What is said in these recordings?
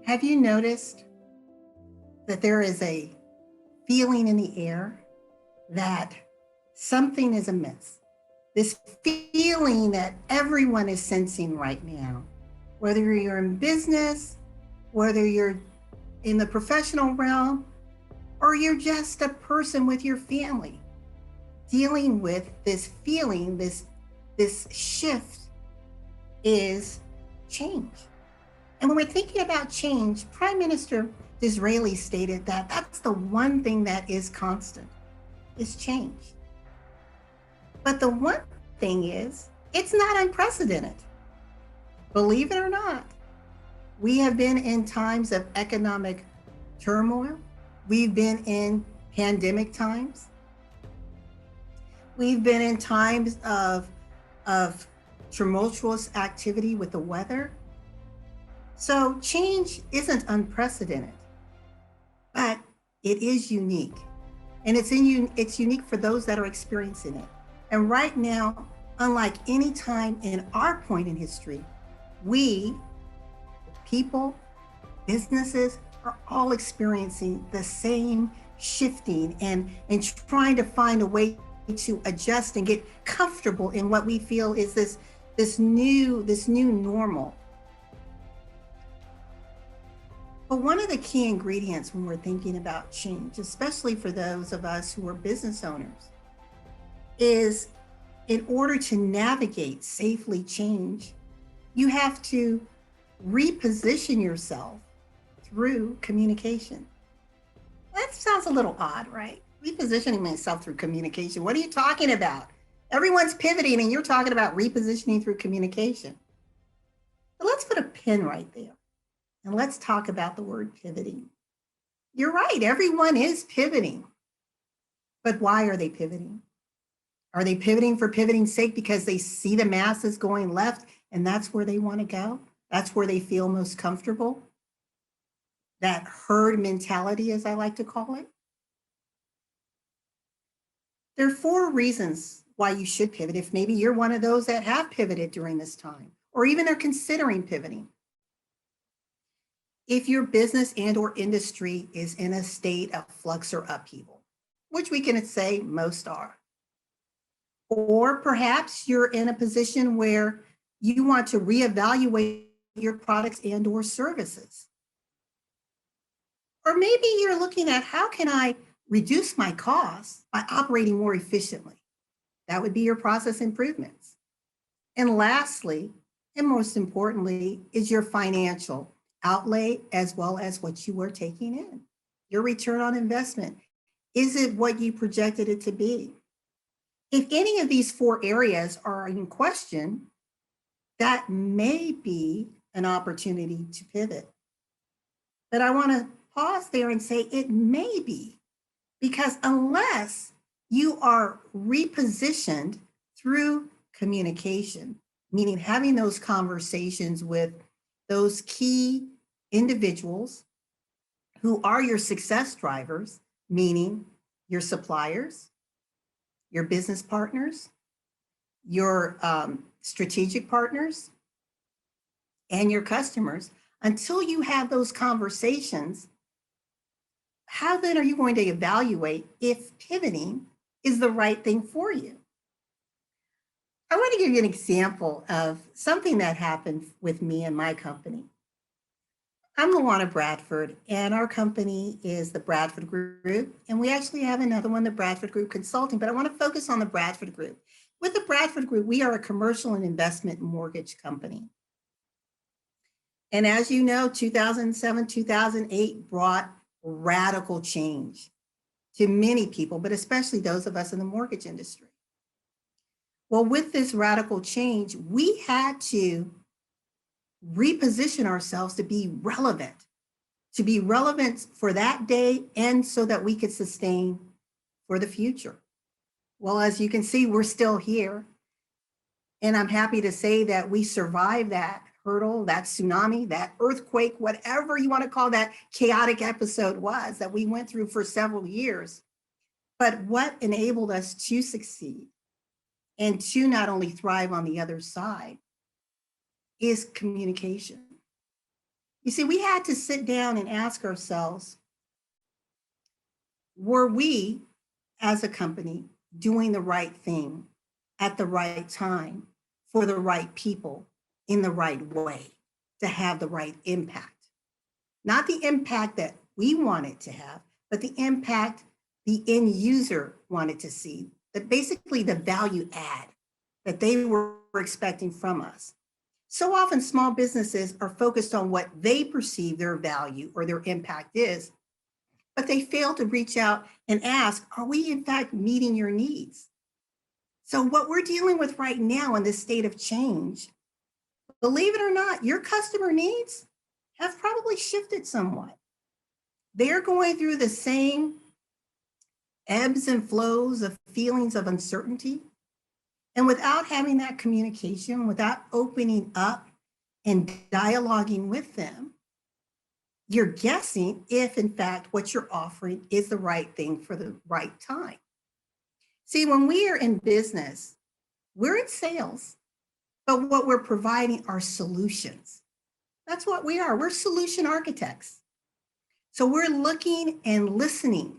Have you noticed that there is a feeling in the air that something is amiss? This feeling that everyone is sensing right now, whether you're in business, whether you're in the professional realm, or you're just a person with your family, dealing with this feeling, this shift is change. And when we're thinking about change, Prime Minister Disraeli stated that that's the one thing that is constant, is change. But the one thing is, it's not unprecedented. Believe it or not, we have been in times of economic turmoil. We've been in pandemic times. We've been in times of tumultuous activity with the weather. So change isn't unprecedented, but it is unique. And it's unique for those that are experiencing it. And right now, unlike any time in our point in history, we, people, businesses, are all experiencing the same shifting and trying to find a way to adjust and get comfortable in what we feel is this new normal. But one of the key ingredients when we're thinking about change, especially for those of us who are business owners, is in order to navigate safely change, you have to reposition yourself through communication. That sounds a little odd, right? Repositioning myself through communication. What are you talking about? Everyone's pivoting and you're talking about repositioning through communication. But let's put a pin right there. And let's talk about the word pivoting. You're right, everyone is pivoting. But why are they pivoting? Are they pivoting for pivoting's sake because they see the masses going left and that's where they want to go? That's where they feel most comfortable? That herd mentality, as I like to call it. There are 4 reasons why you should pivot if maybe you're one of those that have pivoted during this time, or even are considering pivoting. If your business and or industry is in a state of flux or upheaval, which we can say most are. Or perhaps you're in a position where you want to reevaluate your products and or services. Or maybe you're looking at how can I reduce my costs by operating more efficiently? That would be your process improvements. And lastly, and most importantly, is your financial outlay as well as what you are taking in. Your return on investment. Is it what you projected it to be? If any of these 4 areas are in question, that may be an opportunity to pivot. But I want to pause there and say it may be, because unless you are repositioned through communication, meaning having those conversations with those key individuals who are your success drivers, meaning your suppliers, your business partners, your strategic partners, and your customers, until you have those conversations, how then are you going to evaluate if pivoting is the right thing for you? I want to give you an example of something that happened with me and my company. I'm LaWanna Bradford, and our company is the Bradford Group, and we actually have another one, the Bradford Group Consulting, but I want to focus on the Bradford Group. With the Bradford Group, we are a commercial and investment mortgage company. And as you know, 2007, 2008 brought radical change to many people, but especially those of us in the mortgage industry. Well, with this radical change, we had to reposition ourselves to be relevant for that day and so that we could sustain for the future. Well, as you can see, we're still here. And I'm happy to say that we survived that hurdle, that tsunami, that earthquake, whatever you want to call that chaotic episode was that we went through for several years. But what enabled us to succeed and to not only thrive on the other side is communication. You see, we had to sit down and ask ourselves, were we as a company doing the right thing at the right time for the right people in the right way to have the right impact? Not the impact that we wanted to have, but the impact the end user wanted to see, that basically the value add that they were expecting from us. So often small businesses are focused on what they perceive their value or their impact is, but they fail to reach out and ask, are we in fact meeting your needs? So what we're dealing with right now in this state of change, believe it or not, your customer needs have probably shifted somewhat. They're going through the same ebbs and flows of feelings of uncertainty. And without having that communication, without opening up and dialoguing with them, you're guessing if, in fact, what you're offering is the right thing for the right time. See, when we are in business, we're in sales, but what we're providing are solutions. That's what we are. We're solution architects. So we're looking and listening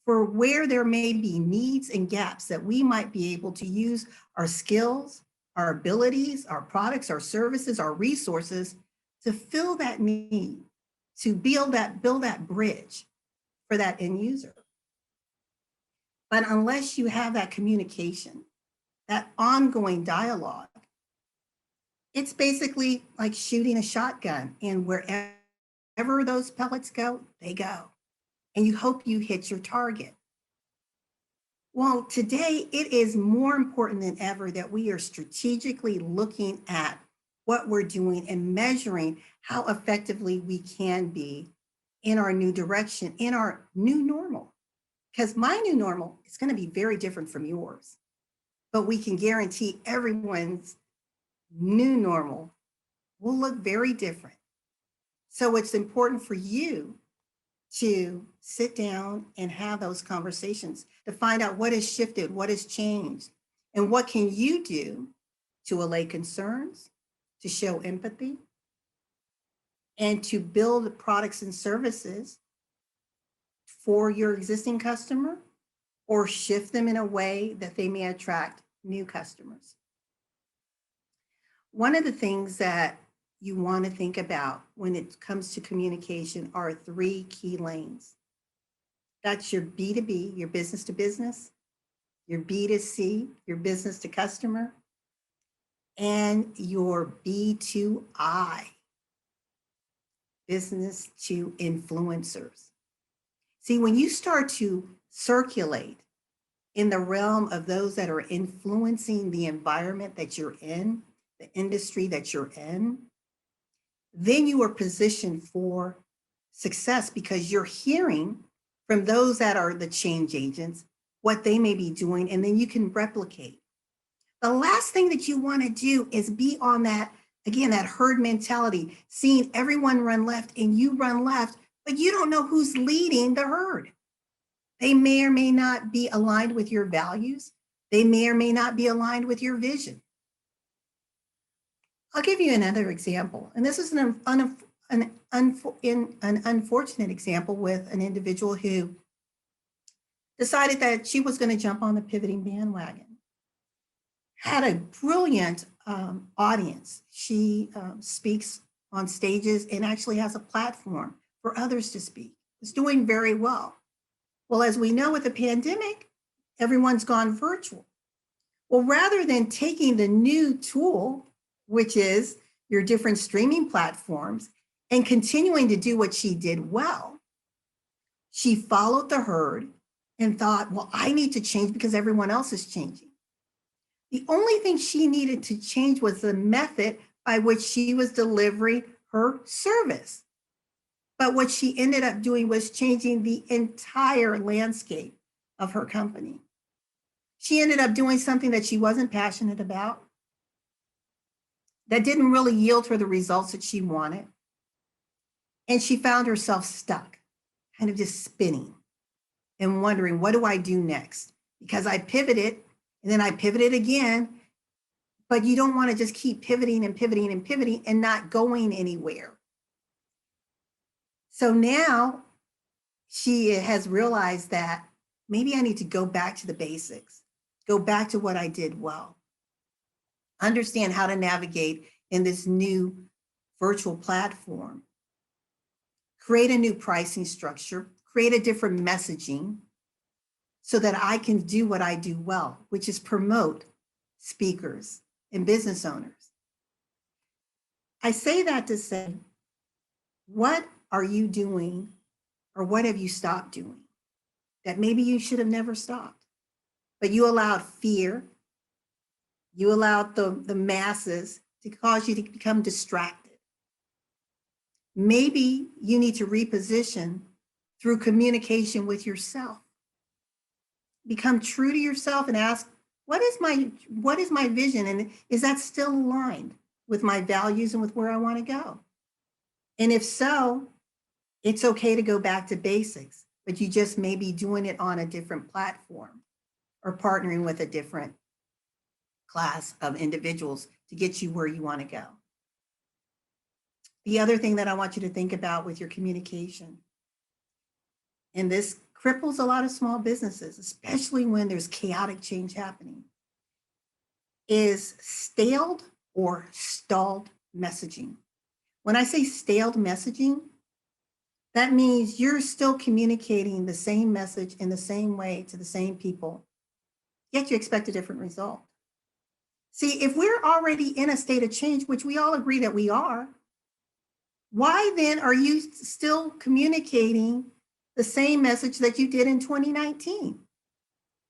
for where there may be needs and gaps that we might be able to use our skills, our abilities, our products, our services, our resources to fill that need, to build that bridge for that end user. But unless you have that communication, that ongoing dialogue, it's basically like shooting a shotgun, and wherever those pellets go, they go. And you hope you hit your target. Well, today it is more important than ever that we are strategically looking at what we're doing and measuring how effectively we can be in our new direction, in our new normal. Because my new normal is going to be very different from yours, but we can guarantee everyone's new normal will look very different. So it's important for you to sit down and have those conversations to find out what has shifted, what has changed, and what can you do to allay concerns, to show empathy, and to build products and services for your existing customer or shift them in a way that they may attract new customers. One of the things that you want to think about when it comes to communication are 3 key lanes. That's your B2B, your business to business, your B2C, your business to customer, and your B2I, business to influencers. See, when you start to circulate in the realm of those that are influencing the environment that you're in, the industry that you're in, then you are positioned for success because you're hearing from those that are the change agents, what they may be doing, and then you can replicate. The last thing that you want to do is be on that, again, that herd mentality, seeing everyone run left and you run left, but you don't know who's leading the herd. They may or may not be aligned with your values. They may or may not be aligned with your vision. I'll give you another example. And this is an unfortunate example with an individual who decided that she was going to jump on the pivoting bandwagon. Had a brilliant audience. She speaks on stages and actually has a platform for others to speak. It's doing very well. Well, as we know with the pandemic, everyone's gone virtual. Well, rather than taking the new tool, which is your different streaming platforms, and continuing to do what she did well, she followed the herd and thought, well, I need to change because everyone else is changing. The only thing she needed to change was the method by which she was delivering her service. But what she ended up doing was changing the entire landscape of her company. She ended up doing something that she wasn't passionate about, that didn't really yield her the results that she wanted. And she found herself stuck, kind of just spinning and wondering, what do I do next? Because I pivoted and then I pivoted again, but you don't want to just keep pivoting and pivoting and pivoting and not going anywhere. So now she has realized that maybe I need to go back to the basics, go back to what I did well, understand how to navigate in this new virtual platform, create a new pricing structure, create a different messaging so that I can do what I do well, which is promote speakers and business owners. I say that to say, what are you doing or what have you stopped doing that maybe you should have never stopped, but you allowed fear, you allowed the masses to cause you to become distracted. Maybe you need to reposition through communication with yourself. Become true to yourself and ask, what is my vision? And is that still aligned with my values and with where I want to go? And if so, it's okay to go back to basics, but you just may be doing it on a different platform or partnering with a different class of individuals to get you where you want to go. The other thing that I want you to think about with your communication, and this cripples a lot of small businesses, especially when there's chaotic change happening, is staled or stalled messaging. When I say staled messaging, that means you're still communicating the same message in the same way to the same people, yet you expect a different result. See, if we're already in a state of change, which we all agree that we are, why then are you still communicating the same message that you did in 2019?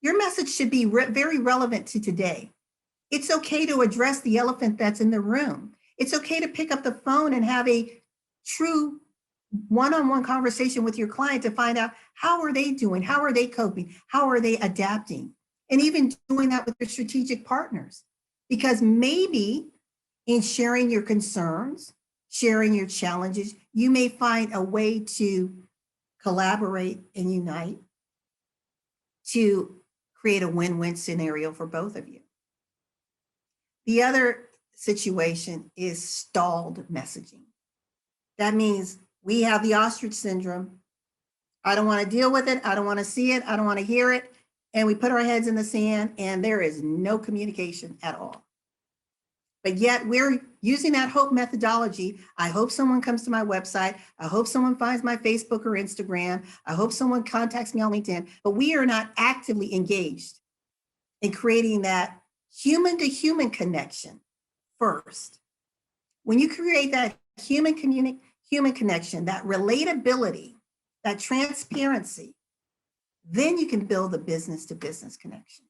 Your message should be very relevant to today. It's okay to address the elephant that's in the room. It's okay to pick up the phone and have a true one-on-one conversation with your client to find out how are they doing, how are they coping, how are they adapting, and even doing that with your strategic partners. Because maybe in sharing your concerns, sharing your challenges, you may find a way to collaborate and unite to create a win-win scenario for both of you. The other situation is stalled messaging. That means we have the ostrich syndrome. I don't want to deal with it. I don't want to see it. I don't want to hear it. And we put our heads in the sand and there is no communication at all. But yet we're using that hope methodology. I hope someone comes to my website. I hope someone finds my Facebook or Instagram. I hope someone contacts me on LinkedIn, but we are not actively engaged in creating that human to human connection first. When you create that human connection, that relatability, that transparency, then you can build a business to business connection.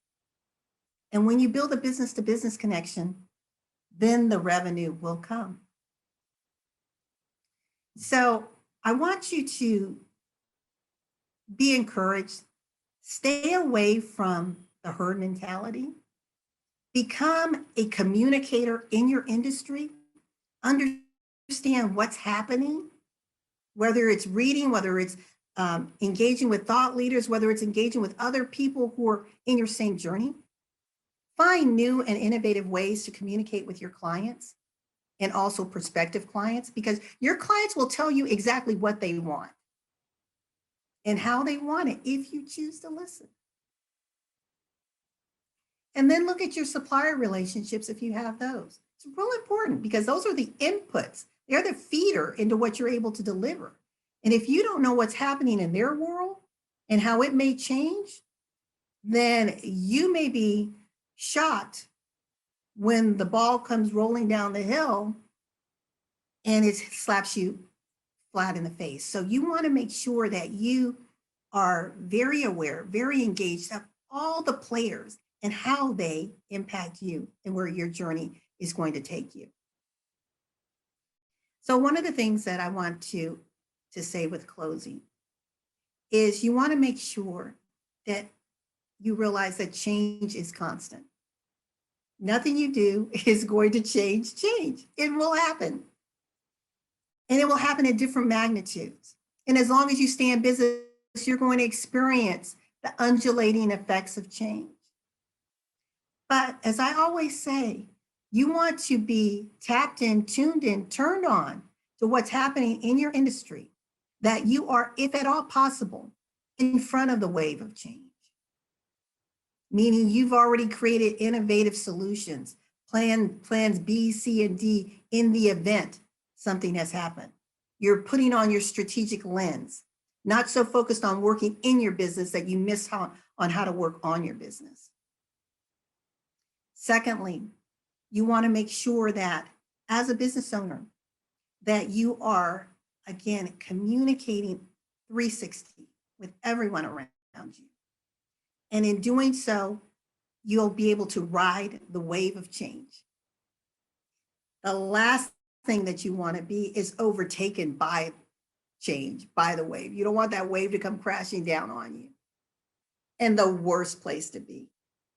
And when you build a business to business connection, then the revenue will come. So I want you to be encouraged, stay away from the herd mentality, become a communicator in your industry, understand what's happening, whether it's reading, whether it's engaging with thought leaders, whether it's engaging with other people who are in your same journey. Find new and innovative ways to communicate with your clients and also prospective clients, because your clients will tell you exactly what they want and how they want it if you choose to listen. And then look at your supplier relationships if you have those. It's real important because those are the inputs. They're the feeder into what you're able to deliver. And if you don't know what's happening in their world and how it may change, then you may be shocked when the ball comes rolling down the hill and it slaps you flat in the face. So you want to make sure that you are very aware, very engaged of all the players and how they impact you and where your journey is going to take you. So one of the things that I want to say with closing is you want to make sure that you realize that change is constant. Nothing you do is going to change. It will happen. And it will happen at different magnitudes. And as long as you stay in business, you're going to experience the undulating effects of change. But as I always say, you want to be tapped in, tuned in, turned on to what's happening in your industry that you are, if at all possible, in front of the wave of change. Meaning you've already created innovative solutions, plans B, C, and D in the event something has happened. You're putting on your strategic lens, not so focused on working in your business that you miss on how to work on your business. Secondly, you want to make sure that as a business owner, that you are, again, communicating 360 with everyone around you. And in doing so, you'll be able to ride the wave of change. The last thing that you want to be is overtaken by change, by the wave. You don't want that wave to come crashing down on you. And the worst place to be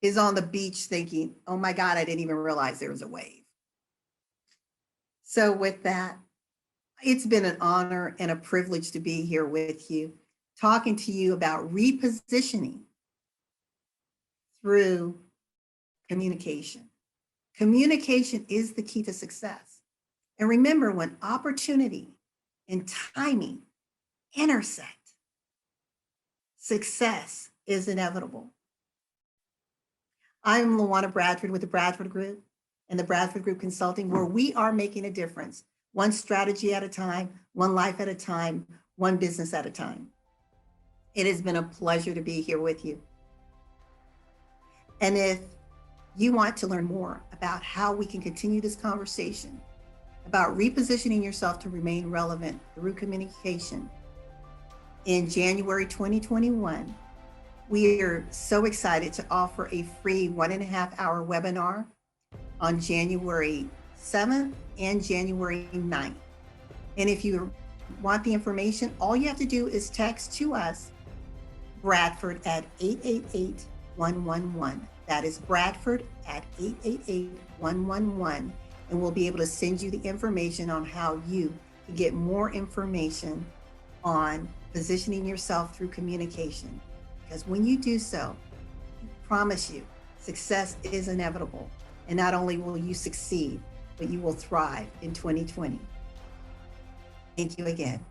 is on the beach thinking, oh my God, I didn't even realize there was a wave. So with that, it's been an honor and a privilege to be here with you, talking to you about repositioning through communication. Communication is the key to success. And remember, when opportunity and timing intersect, success is inevitable. I'm LaWanna Bradford with the Bradford Group and the Bradford Group Consulting, where we are making a difference, one strategy at a time, one life at a time, one business at a time. It has been a pleasure to be here with you. And if you want to learn more about how we can continue this conversation about repositioning yourself to remain relevant through communication, in January 2021, we are so excited to offer a free 1.5-hour webinar on January 7th and January 9th. And if you want the information, all you have to do is text to us, Bradford at 888-111. That is Bradford at 888-111. And we'll be able to send you the information on how you can get more information on positioning yourself through communication. Because when you do so, I promise you, success is inevitable. And not only will you succeed, but you will thrive in 2020. Thank you again.